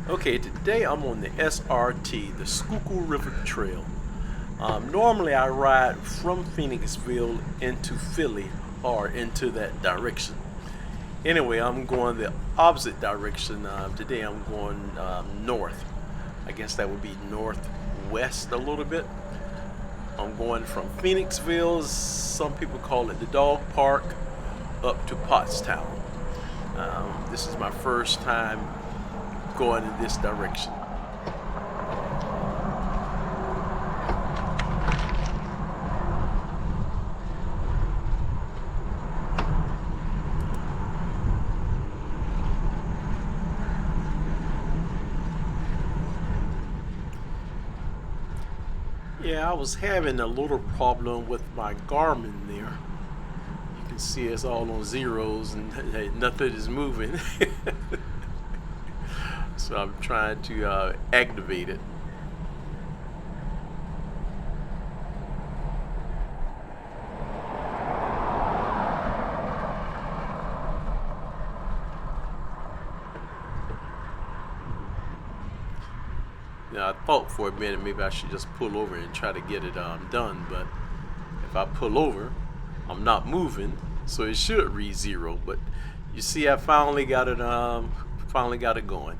Okay, today I'm on the SRT, the Schuylkill River Trail. Normally I ride from Phoenixville into Philly or into that direction. Anyway, I'm going the opposite direction. Today I'm going north. I guess that would be northwest a little bit. I'm going from Phoenixville, some people call it the dog park, up to Pottstown. This is my first time going in this direction. Yeah, I was having a little problem with my Garmin there. You can see it's all on zeros and nothing is moving. So I'm trying to activate it. Now, I thought for a minute maybe I should just pull over and try to get it done, but if I pull over, I'm not moving, so it should read zero. But you see, I finally got it going.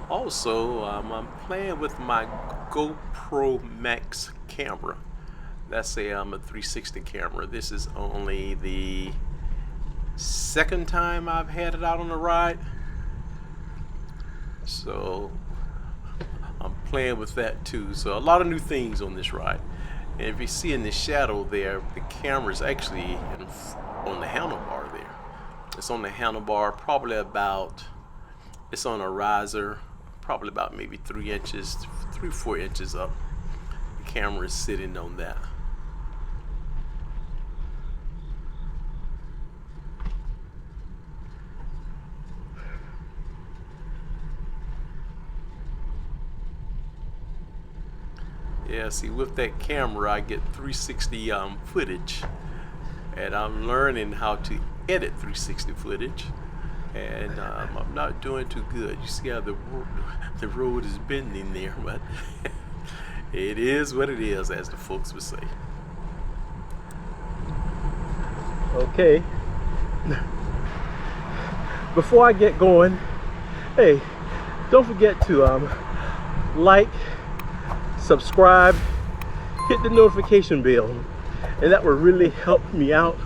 Also, I'm playing with my GoPro Max camera. That's a 360 camera. This is only the second time I've had it out on the ride. So I'm playing with that too. So a lot of new things on this ride. And if you see in the shadow there, the camera is actually on the handlebar there. It's on the handlebar, probably about, it's on a riser, probably about maybe 3 inches, 3-4 inches up. The camera is sitting on that. Yeah, see, with that camera I get 360 footage, and I'm learning how to edit 360 footage. And I'm not doing too good. You see how the road is bending there, but it is what it is, as the folks would say. Okay. Before I get going, hey, don't forget to like, subscribe, hit the notification bell, and that will really help me out.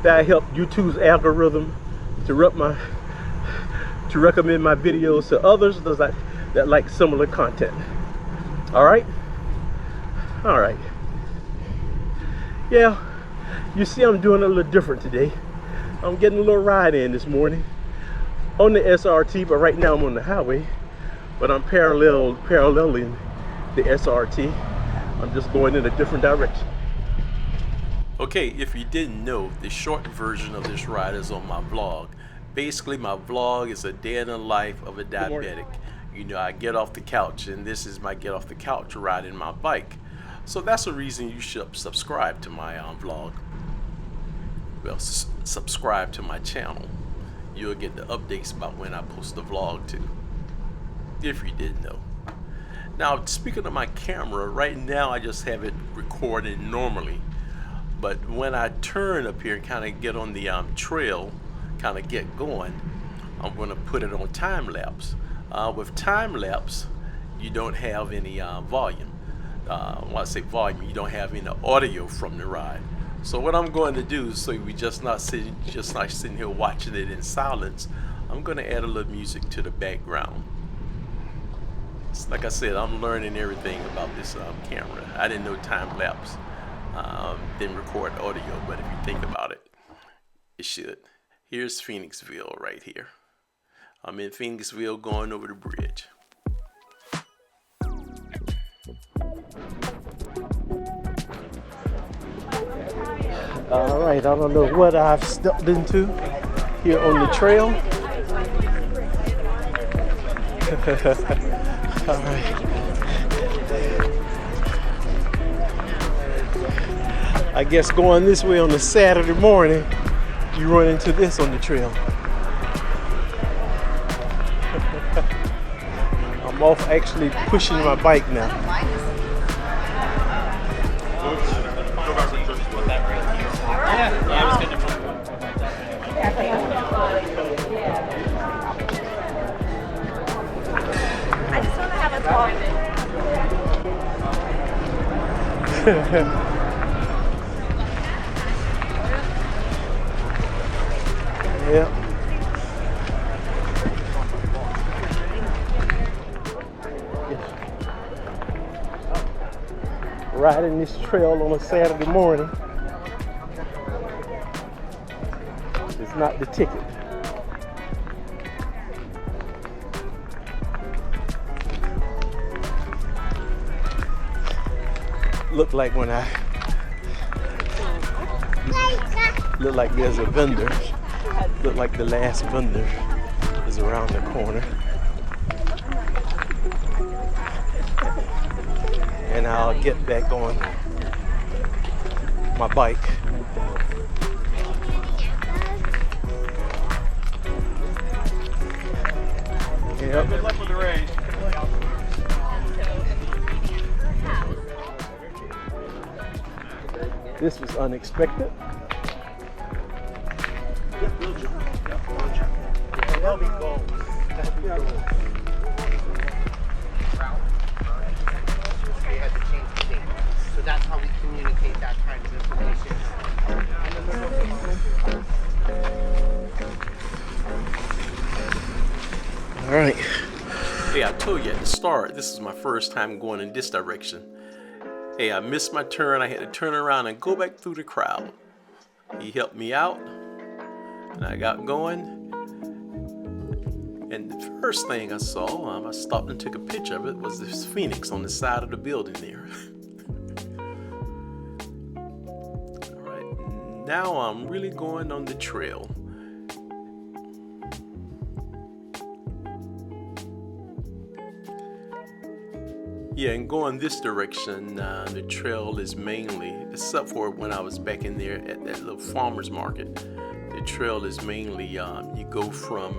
That help YouTube's algorithm to recommend my videos to others that like similar content. All right. Yeah, you see I'm doing a little different today. I'm getting a little ride in this morning on the SRT, but right now I'm on the highway, but I'm paralleling the SRT. I'm just going in a different direction. Okay, if you didn't know, the short version of this ride is on my vlog. Basically, my vlog is a day in the life of a diabetic. You know, I get off the couch, and this is my get off the couch riding my bike. So that's the reason you should subscribe to my vlog. Well, subscribe to my channel. You'll get the updates about when I post the vlog too, if you didn't know. Now, speaking of my camera, right now I just have it recording normally. But when I turn up here and kind of get on the trail, kind of get going, I'm going to put it on time lapse. With time lapse, you don't have any volume. When I say volume, you don't have any audio from the ride. So what I'm going to do, so we just not sitting here watching it in silence, I'm going to add a little music to the background. Like I said, I'm learning everything about this camera. I didn't know time lapse didn't record audio, but if you think about it, it should. Here's Phoenixville right here. I'm in Phoenixville going over the bridge. All right, I don't know what I've stepped into here on the trail. All right. I guess going this way on a Saturday morning, you run into this on the trail. I'm off actually pushing my bike now. I just want to have a talk. Yeah. Riding this trail on a Saturday morning is not the ticket. Look like when I look like there's a vendor. Look like the last vendor is around the corner. And I'll get back on my bike. Yep. Good luck with the race. This was unexpected. That'll be gold. That'll be gold. They had to change the date. So that's how we communicate that kind of information. All right. Hey, I told you at the start, this is my first time going in this direction. Hey, I missed my turn. I had to turn around and go back through the crowd. He helped me out, and I got going. And the first thing I saw, I stopped and took a picture of it, was this phoenix on the side of the building there. All right, now I'm really going on the trail. Yeah, and going this direction, the trail is mainly, except for when I was back in there at that little farmer's market, the trail is mainly, you go from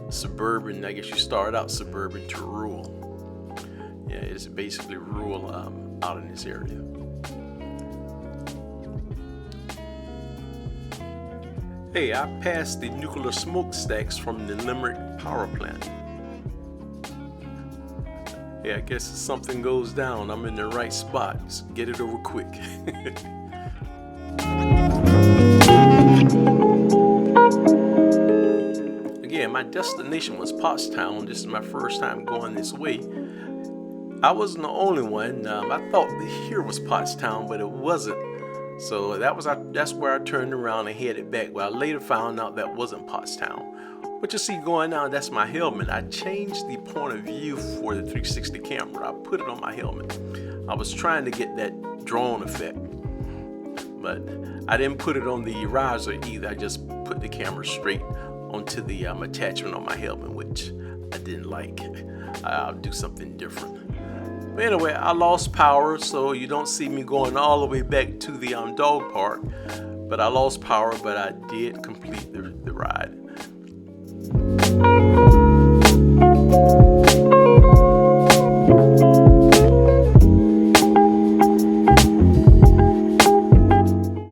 suburban, I guess you start out suburban to rural. Yeah, it's basically rural out in this area. Hey, I passed the nuclear smokestacks from the Limerick power plant. Yeah, I guess if something goes down, I'm in the right spot. Just get it over quick. Again, my destination was Pottstown. This is my first time going this way. I wasn't the only one. I thought here was Pottstown, but it wasn't. So that's where I turned around and headed back. Well, I later found out that wasn't Pottstown. What you see going on, that's my helmet. I changed the point of view for the 360 camera. I put it on my helmet. I was trying to get that drone effect, but I didn't put it on the riser either. I just put the camera straight onto the attachment on my helmet, which I didn't like. I'll do something different. But anyway, I lost power, so you don't see me going all the way back to the dog park. But I lost power, but I did complete the ride.